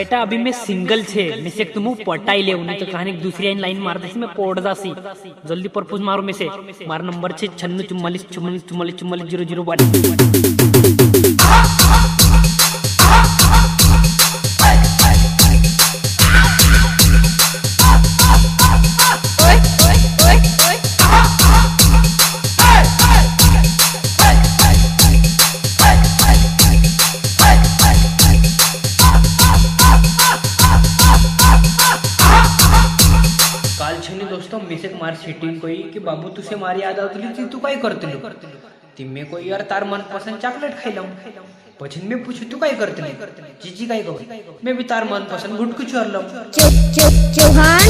बेटा अभी मैं सिंगल छे मैं से तुम पटाई ले नहीं तो कहानी दूसरी लाइन मार दे मैं पोड़ जासी जल्दी परपोज मारो में से मार नंबर छे 9644440001। काल छे दोस्तों मेसेज मार सेटिंग कोई कि बाबू तुसे मारी याद आवतली तू काय करतली ती मैं कोई यार तार मन पसंद चॉकलेट खाइलम પછી मैं पूछू तू काय करतली जीजी काय कहू मैं भी तार मन पसंद गुटकू चोरलम चौहान